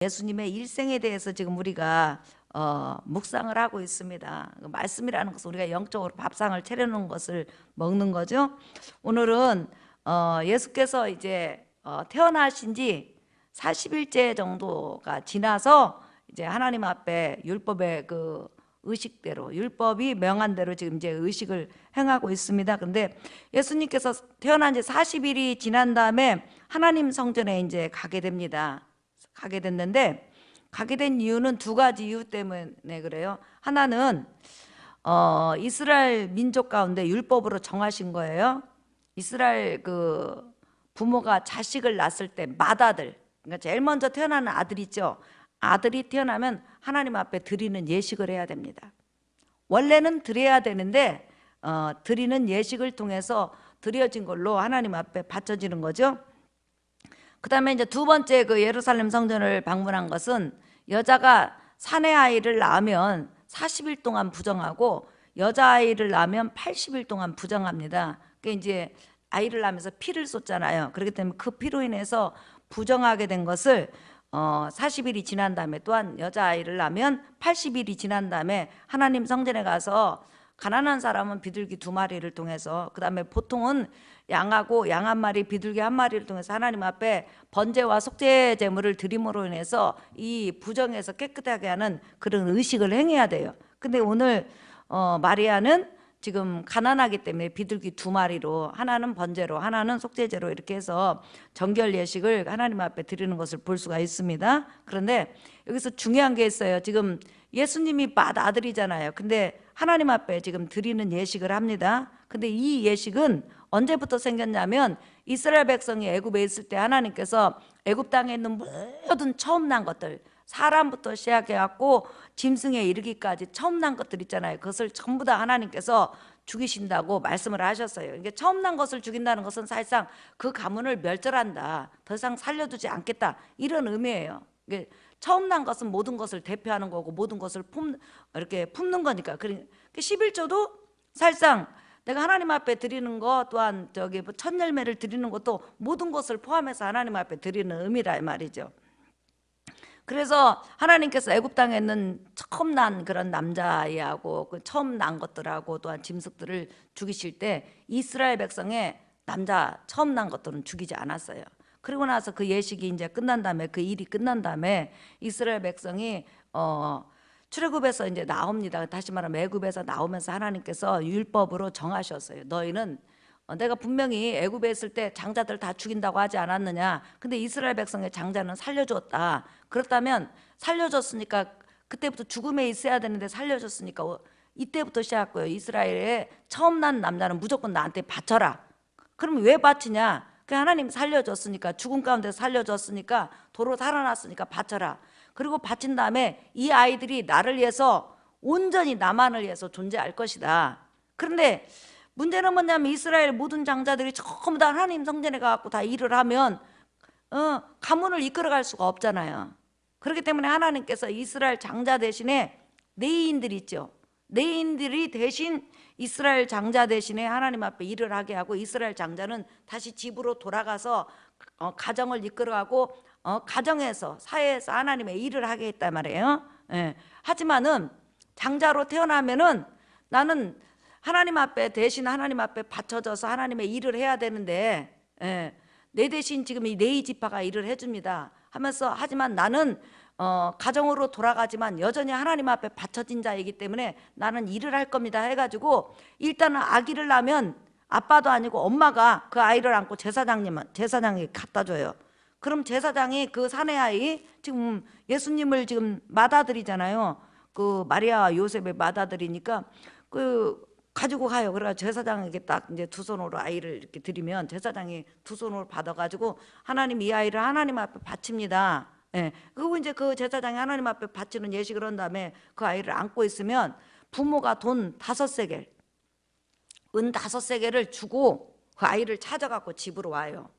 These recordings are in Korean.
예수님의 일생에 대해서 지금 우리가 묵상을 하고 있습니다. 말씀이라는 것은 우리가 영적으로 밥상을 차려놓은 것을 먹는 거죠. 오늘은 예수께서 이제 태어나신 지 40일째 정도가 지나서 이제 하나님 앞에 율법의 그 의식대로, 율법이 명한 대로 지금 이제 의식을 행하고 있습니다. 근데 예수님께서 태어난 지 40일이 지난 다음에 하나님 성전에 이제 가게 됩니다. 가게 됐는데, 가게 된 이유는 두 가지 이유 때문에 그래요. 하나는 이스라엘 민족 가운데 율법으로 정하신 거예요. 이스라엘 그 부모가 자식을 낳았을 때 맏아들, 그러니까 제일 먼저 태어나는 아들 있죠. 아들이 태어나면 하나님 앞에 드리는 예식을 해야 됩니다. 원래는 드려야 되는데 드리는 예식을 통해서 드려진 걸로 하나님 앞에 바쳐지는 거죠. 그 다음에 이제 두 번째 그 예루살렘 성전을 방문한 것은 여자가 사내 아이를 낳으면 40일 동안 부정하고 여자아이를 낳으면 80일 동안 부정합니다. 그러니까 이제 아이를 낳으면서 피를 쏟잖아요. 그렇기 때문에 그 피로 인해서 부정하게 된 것을 40일이 지난 다음에, 또한 여자아이를 낳으면 80일이 지난 다음에 하나님 성전에 가서 가난한 사람은 비둘기 2마리를 통해서, 그 다음에 보통은 양하고 양 1마리, 비둘기 1마리를 통해서 하나님 앞에 번제와 속죄 제물을 드림으로 인해서 이 부정에서 깨끗하게 하는 그런 의식을 행해야 돼요. 근데 오늘 마리아는 지금 가난하기 때문에 비둘기 2마리로, 하나는 번제로 하나는 속죄제로 이렇게 해서 정결 예식을 하나님 앞에 드리는 것을 볼 수가 있습니다. 그런데 여기서 중요한 게 있어요. 지금 예수님이 맏아들이잖아요. 근데 하나님 앞에 지금 드리는 예식을 합니다. 근데 이 예식은 언제부터 생겼냐면 이스라엘 백성이 애굽에 있을 때 하나님께서 애굽 땅에 있는 모든 처음 난 것들, 사람부터 시작해 갖고 짐승에 이르기까지 처음 난 것들 있잖아요. 그것을 전부 다 하나님께서 죽이신다고 말씀을 하셨어요. 이게 처음 난 것을 죽인다는 것은 사실상 그 가문을 멸절한다, 더 이상 살려두지 않겠다, 이런 의미예요. 이게 처음 난 것은 모든 것을 대표하는 거고 모든 것을 이렇게 품는 거니까. 그러니까 11조도 사실상 내가 하나님 앞에 드리는 것, 또한 저기 첫 열매를 드리는 것도 모든 것을 포함해서 하나님 앞에 드리는 의미라 이 말이죠. 그래서 하나님께서 애굽 땅에 있는 처음 난 그런 남자아이하고 그 처음 난 것들하고 또한 짐승들을 죽이실 때 이스라엘 백성의 남자 처음 난 것들은 죽이지 않았어요. 그리고 나서 그 예식이 이제 끝난 다음에, 그 일이 끝난 다음에 이스라엘 백성이 출애굽에서 이제 나옵니다. 다시 말하면 애굽에서 나오면서 하나님께서 율법으로 정하셨어요. 너희는 내가 분명히 애굽에 있을 때 장자들 다 죽인다고 하지 않았느냐. 근데 이스라엘 백성의 장자는 살려줬다. 그렇다면 살려줬으니까 그때부터 죽음에 있어야 되는데 살려줬으니까 이때부터 시작했고요. 이스라엘의 처음 난 남자는 무조건 나한테 바쳐라. 그럼 왜 바치냐? 그 하나님 살려줬으니까, 죽음 가운데 살려줬으니까, 도로 살아났으니까 바쳐라. 그리고 바친 다음에 이 아이들이 나를 위해서, 온전히 나만을 위해서 존재할 것이다. 그런데 문제는 뭐냐면 이스라엘 모든 장자들이 전부 다 하나님 성전에 가서 다 일을 하면 가문을 이끌어갈 수가 없잖아요. 그렇기 때문에 하나님께서 이스라엘 장자 대신에 레위인들 있죠. 레위인들이 대신 이스라엘 장자 대신에 하나님 앞에 일을 하게 하고, 이스라엘 장자는 다시 집으로 돌아가서 가정을 이끌어가고 가정에서, 사회에서 하나님의 일을 하게 했단 말이에요. 하지만은 장자로 태어나면은 나는 하나님 앞에 대신 하나님 앞에 바쳐져서 하나님의 일을 해야 되는데, 내 대신 지금 이 레위 지파가 일을 해줍니다 하면서, 하지만 나는 가정으로 돌아가지만 여전히 하나님 앞에 바쳐진 자이기 때문에 나는 일을 할 겁니다 해가지고, 일단은 아기를 낳으면 아빠도 아니고 엄마가 그 아이를 안고 제사장이 갖다 줘요. 그럼 제사장이 그 사내 아이, 지금 예수님을 지금 맏아들이잖아요. 그 마리아와 요셉의 맏아들이니까 그 가지고 가요. 그래서 제사장에게 딱 이제 두 손으로 아이를 이렇게 드리면 제사장이 두 손으로 받아가지고 하나님 이 아이를 하나님 앞에 바칩니다. 그리고 이제 그 제사장이 하나님 앞에 바치는 예식을 한 다음에 그 아이를 안고 있으면 부모가 돈 5세겔, 은 5세겔을 주고 그 아이를 찾아갖고 집으로 와요.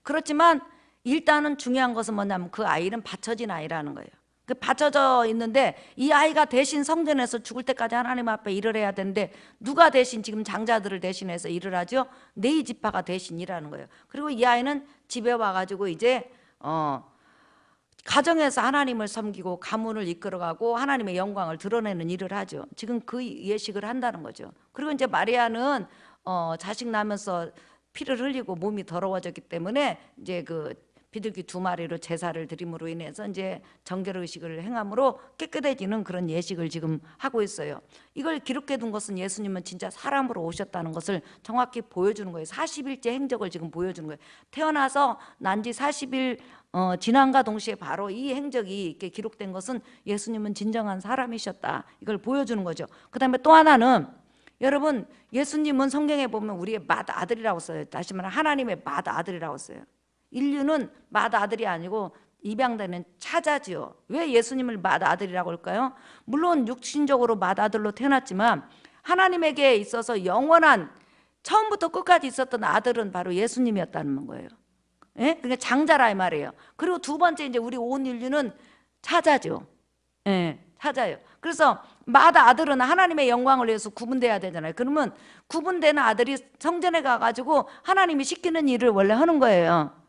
그렇지만 일단은 중요한 것은 뭐냐면 그 아이는 바쳐진 아이라는 거예요. 그 바쳐져 있는데 이 아이가 대신 성전에서 죽을 때까지 하나님 앞에 일을 해야 되는데, 누가 대신 지금 장자들을 대신해서 일을 하죠? 레위 지파가 대신 일하는 거예요. 그리고 이 아이는 집에 와가지고 이제 가정에서 하나님을 섬기고 가문을 이끌어가고 하나님의 영광을 드러내는 일을 하죠. 지금 그 예식을 한다는 거죠. 그리고 이제 마리아는 자식 나면서 피를 흘리고 몸이 더러워졌기 때문에 이제 그 비둘기 2마리로 제사를 드림으로 인해서 이제 정결 의식을 행함으로 깨끗해지는 그런 예식을 지금 하고 있어요. 이걸 기록해 둔 것은 예수님은 진짜 사람으로 오셨다는 것을 정확히 보여주는 거예요. 40일째 행적을 지금 보여주는 거예요. 태어나서 난지 40일 지난과 동시에 바로 이 행적이 이렇게 기록된 것은 예수님은 진정한 사람이셨다, 이걸 보여주는 거죠. 그 다음에 또 하나는, 여러분, 예수님은 성경에 보면 우리의 맏아들이라고 써요. 다시 말하면 하나님의 맏아들이라고 써요. 인류는 맏아들이 아니고 입양되는 차자지요. 왜 예수님을 맏아들이라고 할까요? 물론 육신적으로 맏아들로 태어났지만 하나님에게 있어서 영원한, 처음부터 끝까지 있었던 아들은 바로 예수님이었다는 거예요. 예? 그러니까 장자라 이 말이에요. 그리고 두 번째, 이제 우리 온 인류는 차자죠. 예, 차자예요. 그래서 맏아들은 하나님의 영광을 위해서 구분돼야 되잖아요. 그러면 구분되는 아들이 성전에 가가지고 하나님이 시키는 일을 원래 하는 거예요.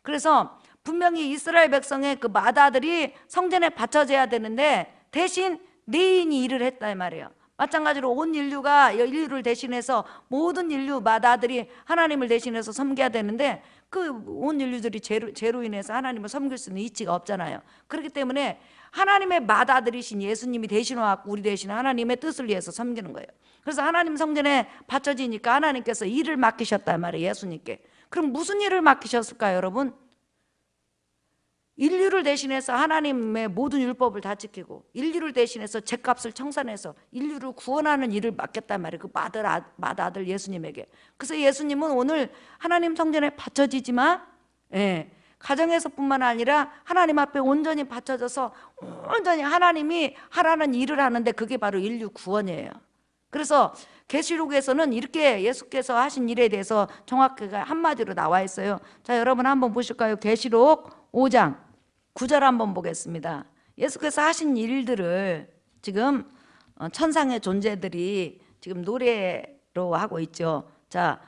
그래서 분명히 이스라엘 백성의 그 맏아들이 성전에 바쳐져야 되는데 대신 레인이 일을 했다 이 말이에요. 마찬가지로 온 인류가 인류를 대신해서 모든 인류 맏아들이 하나님을 대신해서 섬겨야 되는데 그 온 인류들이 죄로 인해서 하나님을 섬길 수 있는 이치가 없잖아요. 그렇기 때문에 하나님의 맏아들이신 예수님이 대신 와서 우리 대신 하나님의 뜻을 위해서 섬기는 거예요. 그래서 하나님 성전에 바쳐지니까 하나님께서 일을 맡기셨단 말이에요, 예수님께. 그럼 무슨 일을 맡기셨을까요, 여러분? 인류를 대신해서 하나님의 모든 율법을 다 지키고 인류를 대신해서 죄값을 청산해서 인류를 구원하는 일을 맡겼단 말이에요, 그 맏아들 예수님에게. 그래서 예수님은 오늘 하나님 성전에 바쳐지지만 가정에서뿐만 아니라 하나님 앞에 온전히 바쳐져서 온전히 하나님이 하라는 일을 하는데 그게 바로 인류 구원이에요. 그래서 계시록에서는 이렇게 예수께서 하신 일에 대해서 정확하게 한마디로 나와 있어요. 자, 여러분 한번 보실까요? 계시록 5장 9절 한번 보겠습니다. 예수께서 하신 일들을 지금 천상의 존재들이 지금 노래로 하고 있죠. 자,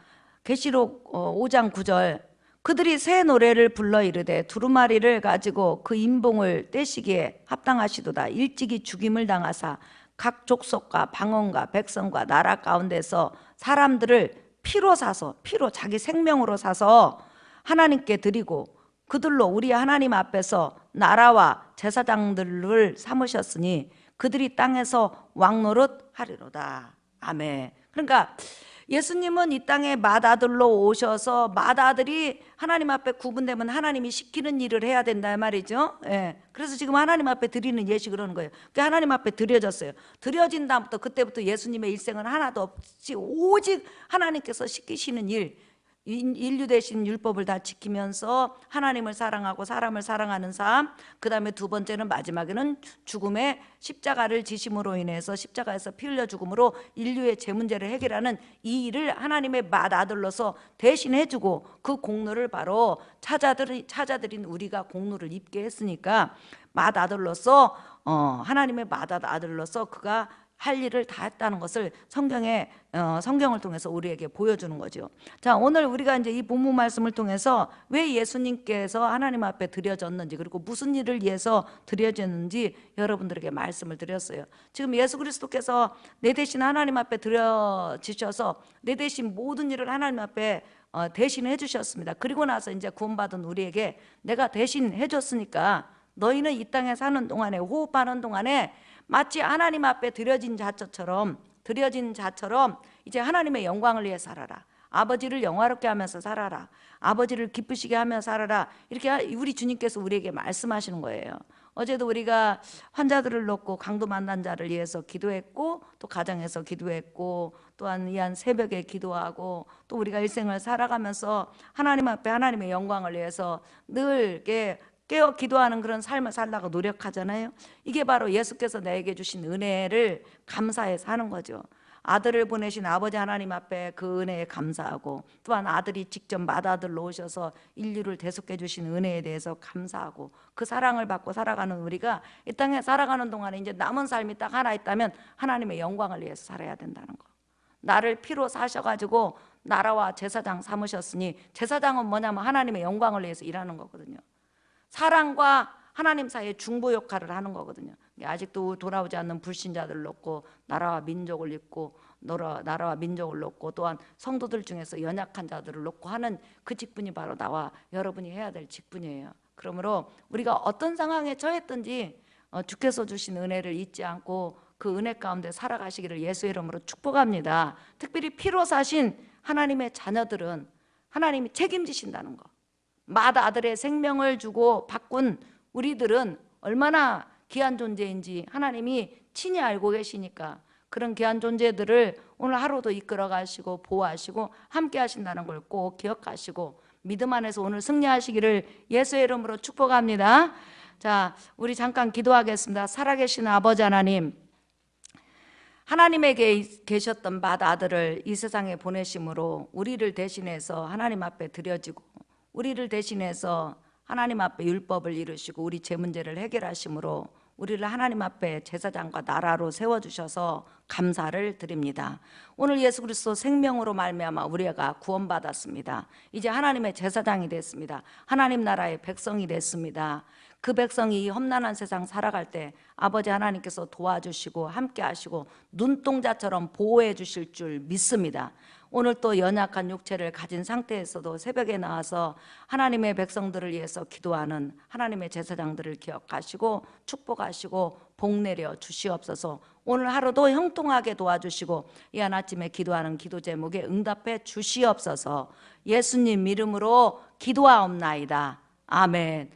계시록 5장 9절. 그들이 새 노래를 불러 이르되 두루마리를 가지고 그 임봉을 떼시기에 합당하시도다. 일찍이 죽임을 당하사 각 족속과 방언과 백성과 나라 가운데서 사람들을 피로 사서, 피로 자기 생명으로 사서 하나님께 드리고 그들로 우리 하나님 앞에서 나라와 제사장들을 삼으셨으니 그들이 땅에서 왕노릇 하리로다. 아멘. 그러니까 예수님은 이 땅에 맏아들로 오셔서 맏아들이 하나님 앞에 구분되면 하나님이 시키는 일을 해야 된다 말이죠. 예. 그래서 지금 하나님 앞에 드리는 예식을 하는 거예요. 그게 하나님 앞에 드려졌어요. 드려진 다음부터 그때부터 예수님의 일생은 하나도 없이 오직 하나님께서 시키시는 일, 인류 대신 율법을 다 지키면서 하나님을 사랑하고 사람을 사랑하는 삶, 그 다음에 두 번째는 마지막에는 죽음의 십자가를 지심으로 인해서 십자가에서 피 흘려 죽음으로 인류의 죄 문제를 해결하는 이 일을 하나님의 맏아들로서 대신해주고 그 공로를 바로 찾아들인 우리가 공로를 입게 했으니까 맏아들로서 하나님의 맏아들로서 그가 할 일을 다 했다는 것을 성경을 통해서 우리에게 보여주는 거죠. 자, 오늘 우리가 이제 이 본문 말씀을 통해서 왜 예수님께서 하나님 앞에 드려졌는지, 그리고 무슨 일을 위해서 드려졌는지 여러분들에게 말씀을 드렸어요. 지금 예수 그리스도께서 내 대신 하나님 앞에 드려지셔서 내 대신 모든 일을 하나님 앞에 대신해 주셨습니다. 그리고 나서 이제 구원받은 우리에게 내가 대신 해줬으니까 너희는 이 땅에 사는 동안에, 호흡하는 동안에 마치 하나님 앞에 드려진 자처럼 이제 하나님의 영광을 위해 살아라. 아버지를 영화롭게 하면서 살아라. 아버지를 기쁘시게 하며 살아라. 이렇게 우리 주님께서 우리에게 말씀하시는 거예요. 어제도 우리가 환자들을 놓고 강도 만난 자를 위해서 기도했고, 또 가정에서 기도했고, 또한 이한 새벽에 기도하고, 또 우리가 일생을 살아가면서 하나님 앞에 하나님의 영광을 위해서 늘 이렇게 깨어 기도하는 그런 삶을 살려고 노력하잖아요. 이게 바로 예수께서 내게 주신 은혜를 감사해서 하는 거죠. 아들을 보내신 아버지 하나님 앞에 그 은혜에 감사하고, 또한 아들이 직접 맏아들로 오셔서 인류를 대속해 주신 은혜에 대해서 감사하고, 그 사랑을 받고 살아가는 우리가 이 땅에 살아가는 동안에 이제 남은 삶이 딱 하나 있다면 하나님의 영광을 위해서 살아야 된다는 거. 나를 피로 사셔가지고 나라와 제사장 삼으셨으니, 제사장은 뭐냐면 하나님의 영광을 위해서 일하는 거거든요. 사랑과 하나님 사이에 중보 역할을 하는 거거든요. 아직도 돌아오지 않는 불신자들을 놓고 나라와 민족을 잊고 나라와 민족을 놓고 또한 성도들 중에서 연약한 자들을 놓고 하는 그 직분이 바로 나와 여러분이 해야 될 직분이에요. 그러므로 우리가 어떤 상황에 처했든지 주께서 주신 은혜를 잊지 않고 그 은혜 가운데 살아가시기를 예수의 이름으로 축복합니다. 특별히 피로 사신 하나님의 자녀들은 하나님이 책임지신다는 거. 맏아들의 생명을 주고 바꾼 우리들은 얼마나 귀한 존재인지 하나님이 친히 알고 계시니까 그런 귀한 존재들을 오늘 하루도 이끌어 가시고 보호하시고 함께 하신다는 걸 꼭 기억하시고 믿음 안에서 오늘 승리하시기를 예수의 이름으로 축복합니다. 자, 우리 잠깐 기도하겠습니다. 살아계신 아버지 하나님, 하나님에게 계셨던 맏아들을 이 세상에 보내심으로 우리를 대신해서 하나님 앞에 드려지고 우리를 대신해서 하나님 앞에 율법을 이루시고 우리 죄 문제를 해결하심으로 우리를 하나님 앞에 제사장과 나라로 세워주셔서 감사를 드립니다. 오늘 예수 그리스도 생명으로 말미암아 우리가 구원받았습니다. 이제 하나님의 제사장이 됐습니다. 하나님 나라의 백성이 됐습니다. 그 백성이 이 험난한 세상 살아갈 때 아버지 하나님께서 도와주시고 함께 하시고 눈동자처럼 보호해 주실 줄 믿습니다. 오늘 또 연약한 육체를 가진 상태에서도 새벽에 나와서 하나님의 백성들을 위해서 기도하는 하나님의 제사장들을 기억하시고 축복하시고 복 내려 주시옵소서. 오늘 하루도 형통하게 도와주시고 이 한 아침에 기도하는 기도 제목에 응답해 주시옵소서. 예수님 이름으로 기도하옵나이다. 아멘.